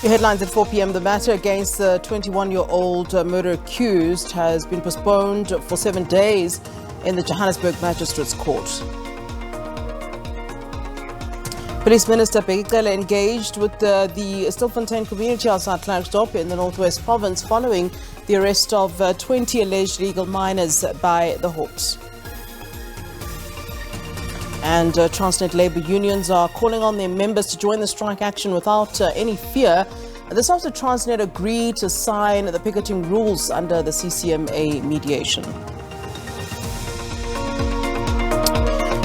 Your headlines at 4 p.m. The matter against the 21-year-old murder accused has been postponed for 7 days in the Johannesburg Magistrates Court. Police Minister Bheki Cele engaged with the Stilfontein community outside Klerksdorp in the Northwest Province following the arrest of 20 alleged illegal miners by the Hawks. And Transnet labour unions are calling on their members to join the strike action without any fear. This after Transnet agreed to sign the picketing rules under the CCMA mediation.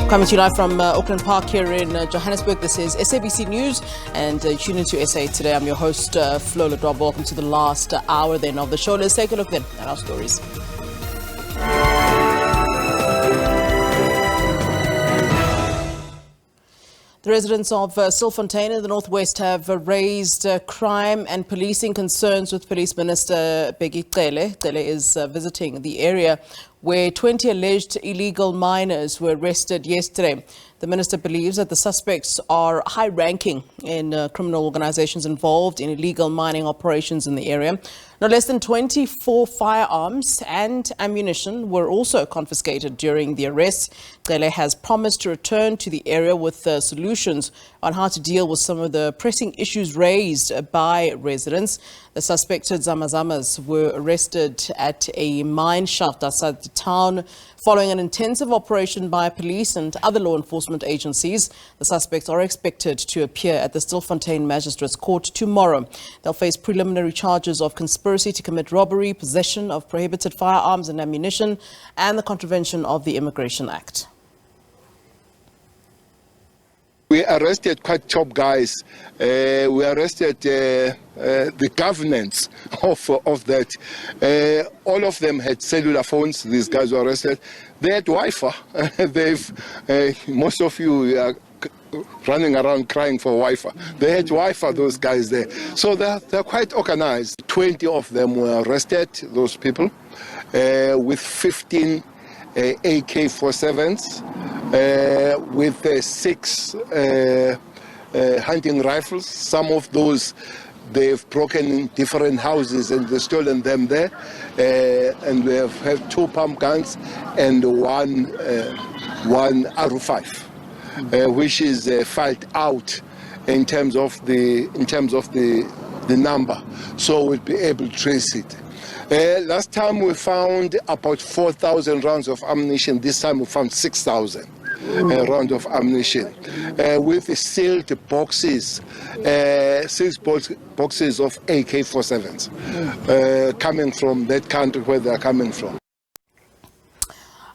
Coming to you live from Auckland Park here in Johannesburg, this is SABC News and tune into SA Today. I'm your host, Flo Ladrob. Welcome to the last hour then of the show. Let's take a look then at our stories. The residents of Stilfontein in the northwest have raised crime and policing concerns with Police Minister Bheki Cele. Cele is visiting the area where 20 alleged illegal miners were arrested yesterday. The minister believes that the suspects are high-ranking in criminal organizations involved in illegal mining operations in the area. No less than 24 firearms and ammunition were also confiscated during the arrest. Cele has promised to return to the area with solutions on how to deal with some of the pressing issues raised by residents. The suspected Zamazamas were arrested at a mine shaft outside the town following an intensive operation by police and other law enforcement agencies. The suspects are expected to appear at the Stilfontein Magistrates Court tomorrow. They'll face preliminary charges of conspiracy to commit robbery, possession of prohibited firearms and ammunition, and the contravention of the Immigration Act. We arrested quite top guys. We arrested the governance of that. All of them had cellular phones. These guys were arrested. They had Wi-Fi. Most of you are running around crying for Wi-Fi. They had Wi-Fi, those guys there. So they're quite organized. 20 of them were arrested, those people, with 15 AK-47s. With 6 hunting rifles. Some of those they've broken in different houses and they've stolen them there. And we have had 2 pump guns and one RU5, which is filed out in terms of the number, so we'll be able to trace it. Last time we found about 4,000 rounds of ammunition. This time we found 6,000 rounds of ammunition with the sealed boxes, 6 boxes of AK-47s coming from that country where they are coming from.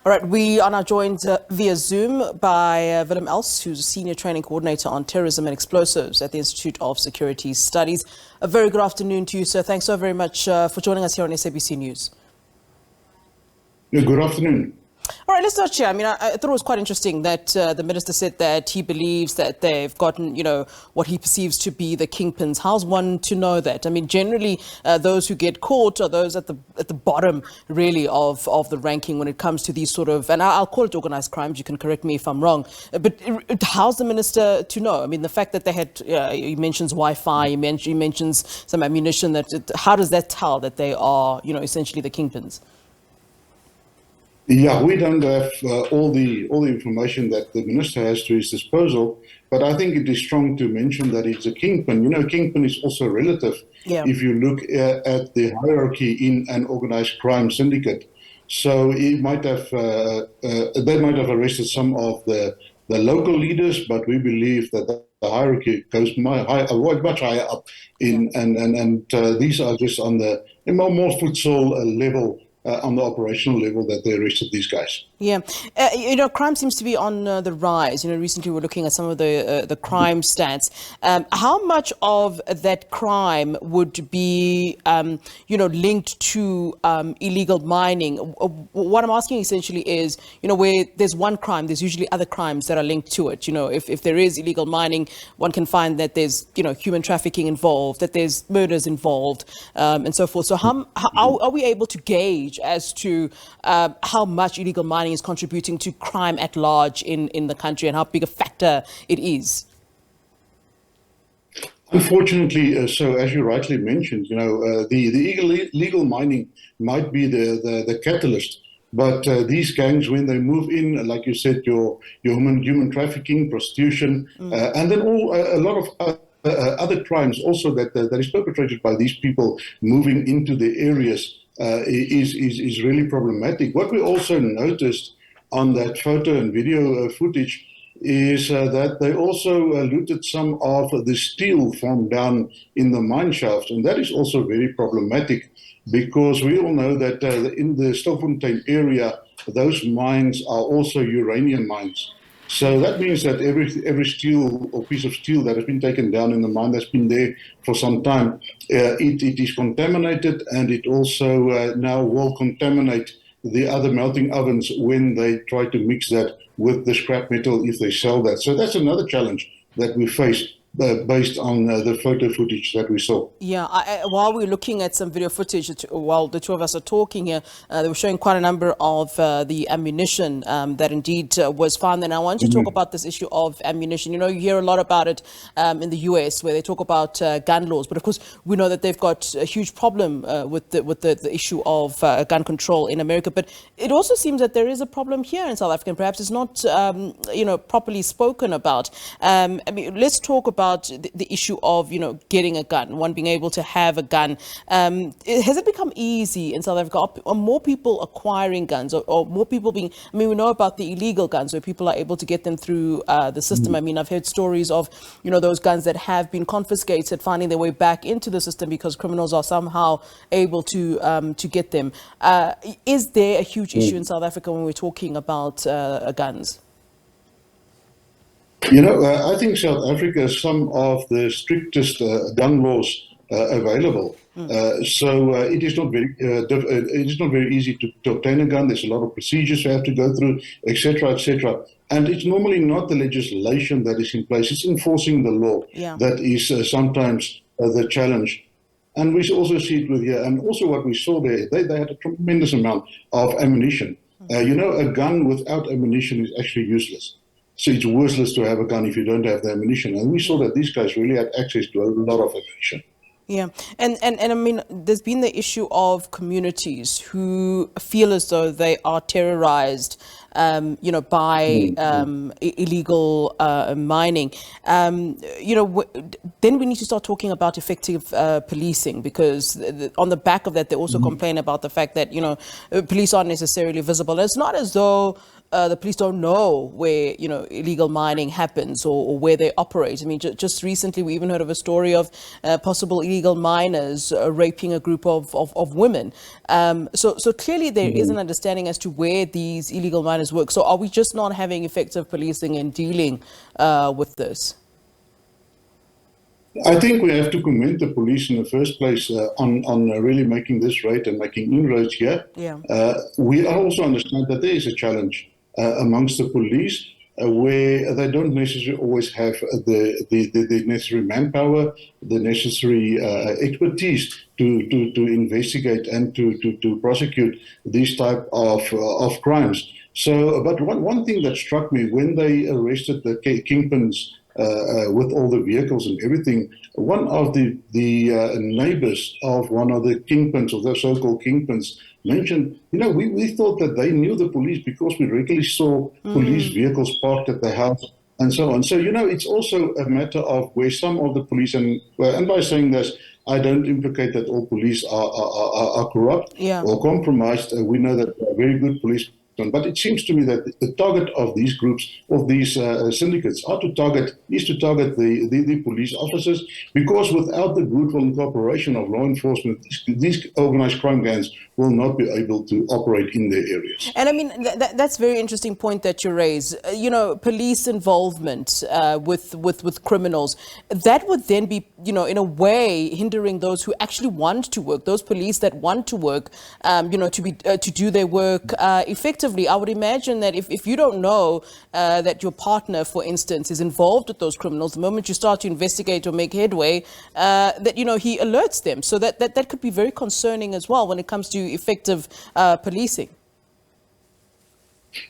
All right, we are now joined via Zoom by Willem Els, who's a Senior Training Coordinator on Terrorism and Explosives at the Institute of Security Studies. A very good afternoon to you, sir. Thanks so very much for joining us here on SABC News. Yeah, good afternoon. All right, let's start here. I mean, I thought it was quite interesting that the minister said that he believes that they've gotten, what he perceives to be the kingpins. How's one to know that? I mean, generally, those who get caught are those at the bottom, really, of the ranking when it comes to these sort of, and I'll call it organized crimes. You can correct me if I'm wrong. But how's the minister to know? I mean, the fact that they had, he mentions Wi-Fi, he mentions some ammunition. How does that tell that they are, essentially the kingpins? Yeah, we don't have all the information that the minister has to his disposal, but I think it is strong to mention that it's a kingpin. Kingpin is also relative. Yeah. If you look at the hierarchy in an organized crime syndicate. So they might have arrested some of the local leaders, but we believe that the hierarchy goes much higher up and these are just on the more futsal level. On the operational level that they arrested these guys. Yeah. Crime seems to be on the rise. Recently we're looking at some of the crime stats. How much of that crime would be, linked to illegal mining? What I'm asking essentially is, where there's one crime, there's usually other crimes that are linked to it. If there is illegal mining, one can find that there's, human trafficking involved, that there's murders involved, and so forth. So how are we able to gauge as to how much illegal mining is contributing to crime at large in the country and how big a factor it is? Unfortunately, so as you rightly mentioned, the illegal mining might be the catalyst. But these gangs, when they move in, like you said, your human trafficking, prostitution, and then a lot of other crimes also that is perpetrated by these people moving into the areas is really problematic. What we also noticed on that photo and video footage is that they also looted some of the steel from down in the mine shafts, and that is also very problematic because we all know that in the Stilfontein area, those mines are also uranium mines. So that means that every steel or piece of steel that has been taken down in the mine that's been there for some time, it is contaminated, and it also now will contaminate the other melting ovens when they try to mix that with the scrap metal if they sell that. So that's another challenge that we face based on the photo footage that we saw. Yeah, while we're looking at some video footage, while the two of us are talking here, they were showing quite a number of the ammunition that indeed was found. And I want to talk about this issue of ammunition. You hear a lot about it in the US, where they talk about gun laws. But of course, we know that they've got a huge problem with the issue of gun control in America. But it also seems that there is a problem here in South Africa, and perhaps it's not properly spoken about. Let's talk about the issue of getting a gun, one being able to have a gun. Has it become easy in South Africa? Are more people acquiring guns, or more people being? We know about the illegal guns where people are able to get them through the system. I've heard stories of those guns that have been confiscated finding their way back into the system because criminals are somehow able to get them. Is there a huge issue in South Africa when we're talking about guns? I think South Africa has some of the strictest gun laws available. So it is not very easy to obtain a gun. There's a lot of procedures you have to go through, etc., etc. And it's normally not the legislation that is in place. It's enforcing the law that is sometimes the challenge. And we also see it with here. And also what we saw there, they had a tremendous amount of ammunition. A gun without ammunition is actually useless. So it's worthless to have a gun if you don't have the ammunition. And we saw that these guys really had access to a lot of ammunition. Yeah, and there's been the issue of communities who feel as though they are terrorized, by illegal mining. Then we need to start talking about effective policing, because on the back of that, they also complain about the fact that police aren't necessarily visible. And it's not as though the police don't know where illegal mining happens or where they operate. Just recently we even heard of a story of possible illegal miners raping a group of women. So clearly there is an understanding as to where these illegal miners work. So are we just not having effective policing and dealing with this? I think we have to commend the police in the first place on really making this right and making inroads here. Yeah. We also understand that there is a challenge amongst the police where they don't necessarily always have the necessary manpower, the necessary expertise to investigate and to prosecute these type of crimes. So, but one thing that struck me when they arrested the kingpins with all the vehicles and everything, one of the neighbors of one of the kingpins, or the so-called kingpins, mentioned, we thought that they knew the police because we regularly saw police vehicles parked at the house and so on. So, it's also a matter of where some of the police, and by saying this, I don't implicate that all police are corrupt or compromised. We know that there are very good police. But it seems to me that the target of these groups, of these syndicates, is to target the police officers, because without the goodwill and cooperation of law enforcement, these organized crime gangs will not be able to operate in their areas. And that's a very interesting point that you raise. Police involvement with criminals, that would then be, in a way, hindering those who actually want to work, those police that want to work, to do their work effectively. I would imagine that if you don't know that your partner, for instance, is involved with those criminals, the moment you start to investigate or make headway, that he alerts them. So that could be very concerning as well when it comes to effective policing.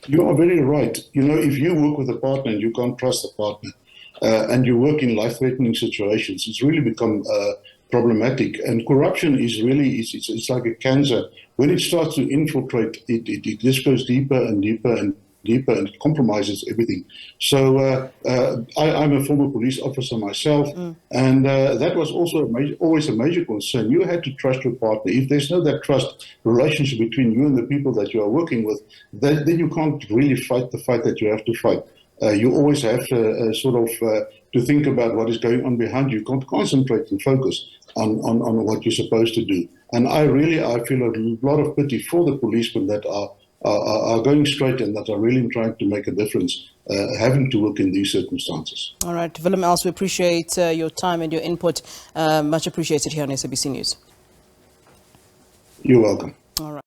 You are very right. If you work with a partner and you can't trust the partner, and you work in life-threatening situations, it's really become problematic. And corruption is really, it's like a cancer. When it starts to infiltrate, it just goes deeper and deeper and deeper, and it compromises everything. So I'm a former police officer myself, and that was also always a major concern. You had to trust your partner. If there's no that trust relationship between you and the people that you are working with, then you can't really fight the fight that you have to fight. You always have to to think about what is going on behind you. You can't concentrate and focus on what you're supposed to do. And I feel a lot of pity for the policemen that are going straight and that are really trying to make a difference, having to work in these circumstances. All right, Willem Els, we appreciate your time and your input. Much appreciated here on SABC News. You're welcome. All right.